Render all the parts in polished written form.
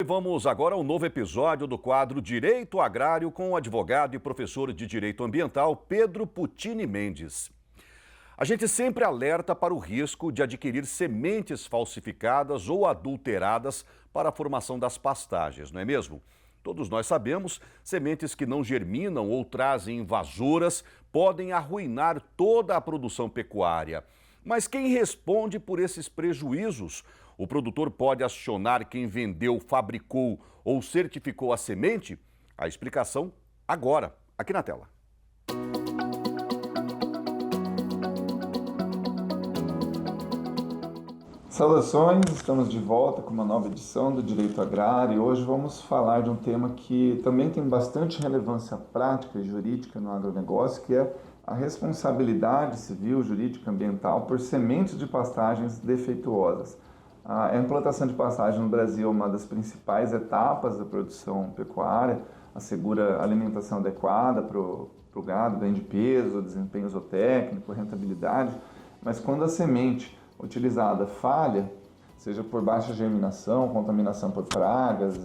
vamos agora ao novo episódio do quadro Direito Agrário com o advogado e professor de Direito Ambiental Pedro Puccini Mendes. A gente sempre alerta para o risco de adquirir sementes falsificadas ou adulteradas para a formação das pastagens, não é mesmo? Todos nós sabemos, sementes que não germinam ou trazem invasoras podem arruinar toda a produção pecuária. Mas quem responde por esses prejuízos? O produtor pode acionar quem vendeu, fabricou ou certificou a semente? A explicação agora, aqui na tela. Saudações, estamos de volta com uma nova edição do Direito Agrário e hoje vamos falar de um tema que também tem bastante relevância prática e jurídica no agronegócio, que é a responsabilidade civil, jurídica e ambiental por sementes de pastagens defeituosas. A implantação de pastagem no Brasil é uma das principais etapas da produção pecuária, assegura alimentação adequada para o gado, ganho de peso, desempenho zootécnico, rentabilidade, mas quando a semente utilizada falha, seja por baixa germinação, contaminação por pragas,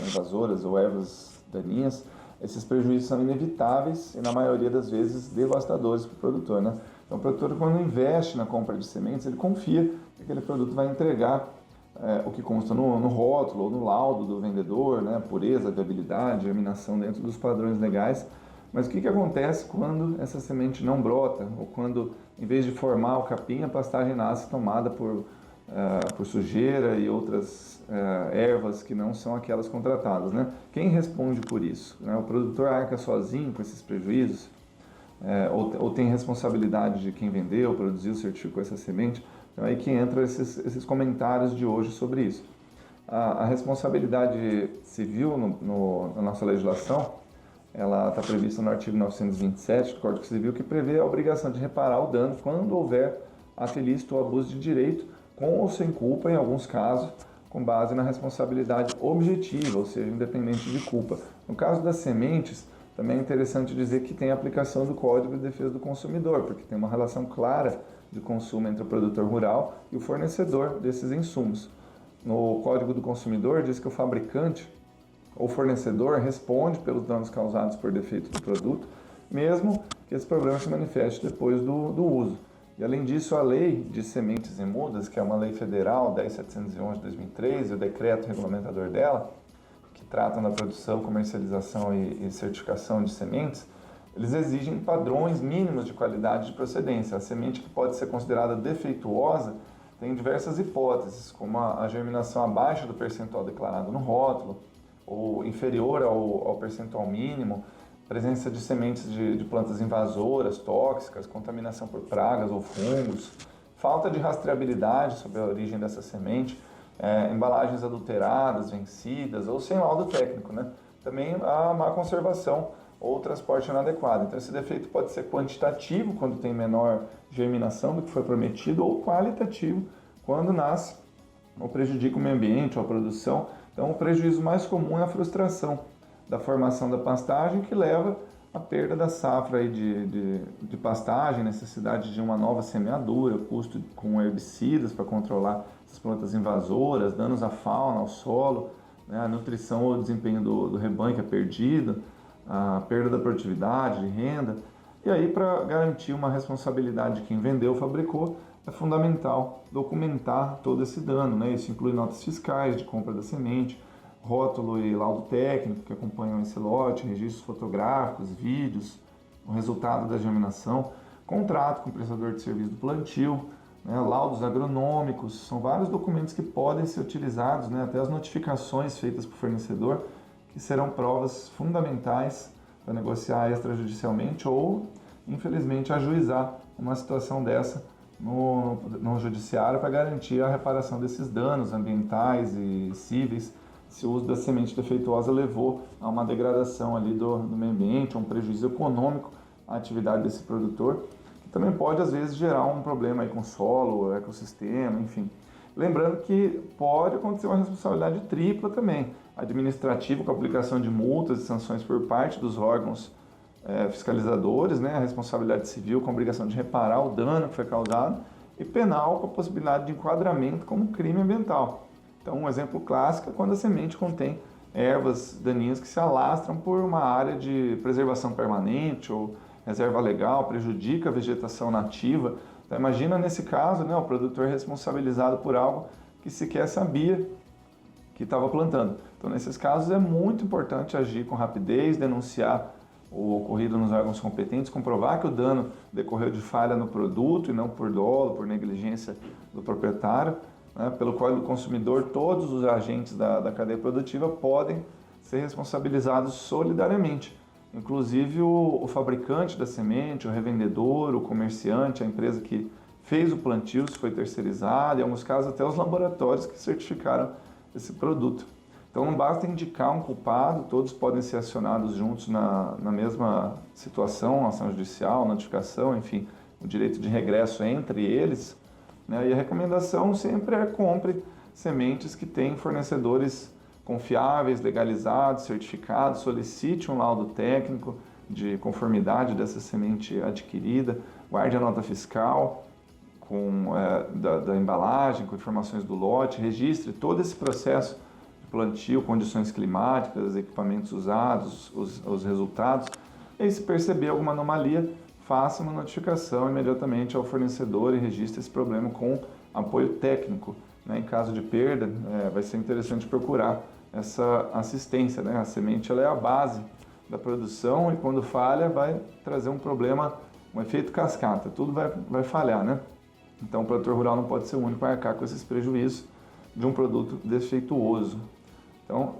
invasoras ou ervas daninhas, esses prejuízos são inevitáveis e, na maioria das vezes, devastadores para o produtor, né? Então, o produtor, quando investe na compra de sementes, ele confia que aquele produto vai entregar o que consta no rótulo ou no laudo do vendedor, né? Pureza, viabilidade, germinação dentro dos padrões legais. Mas o que acontece quando essa semente não brota? Ou quando, em vez de formar o capim, a pastagem nasce tomada por sujeira e outras ervas que não são aquelas contratadas, né? Quem responde por isso? Né? O produtor arca sozinho com esses prejuízos? Ou tem responsabilidade de quem vendeu, produziu, certificou essa semente? Então é aí que entram esses comentários de hoje sobre isso. A responsabilidade civil na nossa legislação, ela está prevista no artigo 927 do Código Civil, que prevê a obrigação de reparar o dano quando houver ato ilícito ou abuso de direito, com ou sem culpa, em alguns casos, com base na responsabilidade objetiva, ou seja, independente de culpa. No caso das sementes, também é interessante dizer que tem a aplicação do Código de Defesa do Consumidor, porque tem uma relação clara de consumo entre o produtor rural e o fornecedor desses insumos. No Código do Consumidor diz que o fabricante ou fornecedor responde pelos danos causados por defeito do produto, mesmo que esse problema se manifeste depois do uso. E além disso, a Lei de Sementes e Mudas, que é uma lei federal, 10.711 de 2003, e o decreto regulamentador dela, que tratam da produção, comercialização e certificação de sementes, eles exigem padrões mínimos de qualidade de procedência. A semente que pode ser considerada defeituosa tem diversas hipóteses, como a germinação abaixo do percentual declarado no rótulo, ou inferior ao percentual mínimo, presença de sementes de plantas invasoras, tóxicas, contaminação por pragas ou fungos, falta de rastreabilidade sobre a origem dessa semente, embalagens adulteradas, vencidas ou sem laudo técnico, né? Também a má conservação ou transporte inadequado. Então esse defeito pode ser quantitativo, quando tem menor germinação do que foi prometido, ou qualitativo, quando nasce ou prejudica o meio ambiente ou a produção. Então o prejuízo mais comum é a frustração da formação da pastagem, que leva à perda da safra aí de pastagem, necessidade de uma nova semeadura, custo com herbicidas para controlar essas plantas invasoras, danos à fauna, ao solo, né, a nutrição ou desempenho do rebanho que é perdido, a perda da produtividade, de renda. E aí, para garantir uma responsabilidade de quem vendeu, fabricou, é fundamental documentar todo esse dano, né? Isso inclui notas fiscais de compra da semente, rótulo e laudo técnico que acompanham esse lote, registros fotográficos, vídeos, o resultado da germinação, contrato com o prestador de serviço do plantio, né? Laudos agronômicos, são vários documentos que podem ser utilizados, né? Até as notificações feitas para o fornecedor, que serão provas fundamentais para negociar extrajudicialmente ou, infelizmente, ajuizar uma situação dessa no judiciário para garantir a reparação desses danos ambientais e cíveis, se o uso da semente defeituosa levou a uma degradação ali do meio ambiente, a um prejuízo econômico à atividade desse produtor, que também pode, às vezes, gerar um problema aí com o solo, o ecossistema, enfim. Lembrando que pode acontecer uma responsabilidade tripla também, administrativa, com a aplicação de multas e sanções por parte dos órgãos fiscalizadores, né, a responsabilidade civil com a obrigação de reparar o dano que foi causado, e penal com a possibilidade de enquadramento como crime ambiental. Então, um exemplo clássico é quando a semente contém ervas daninhas que se alastram por uma área de preservação permanente ou reserva legal, prejudica a vegetação nativa. Então, imagina nesse caso, né, o produtor responsabilizado por algo que sequer sabia que estava plantando. Então, nesses casos, é muito importante agir com rapidez, denunciar o ocorrido nos órgãos competentes, comprovar que o dano decorreu de falha no produto e não por dolo, por negligência do proprietário, né, pelo qual o consumidor, todos os agentes da cadeia produtiva podem ser responsabilizados solidariamente. Inclusive o fabricante da semente, o revendedor, o comerciante, a empresa que fez o plantio, se foi terceirizado, em alguns casos até os laboratórios que certificaram esse produto. Então não basta indicar um culpado, todos podem ser acionados juntos na mesma situação, ação judicial, notificação, enfim, o direito de regresso entre eles, né? E a recomendação sempre é compre sementes que têm fornecedores confiáveis, legalizados, certificados, solicite um laudo técnico de conformidade dessa semente adquirida, guarde a nota fiscal da embalagem, com informações do lote, registre todo esse processo de plantio, condições climáticas, equipamentos usados, os resultados, e se perceber alguma anomalia, faça uma notificação imediatamente ao fornecedor e registre esse problema com apoio técnico. Em caso de perda, vai ser interessante procurar essa assistência, né? A semente ela é a base da produção e quando falha vai trazer um problema, um efeito cascata, tudo vai falhar, né? Então o produtor rural não pode ser o único a arcar com esses prejuízos de um produto defeituoso. Então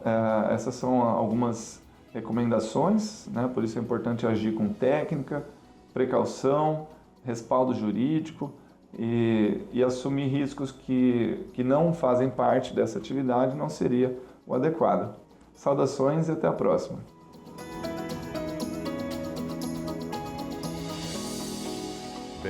essas são algumas recomendações, né? Por isso é importante agir com técnica, precaução, respaldo jurídico, e assumir riscos que não fazem parte dessa atividade não seria o adequado. Saudações e até a próxima.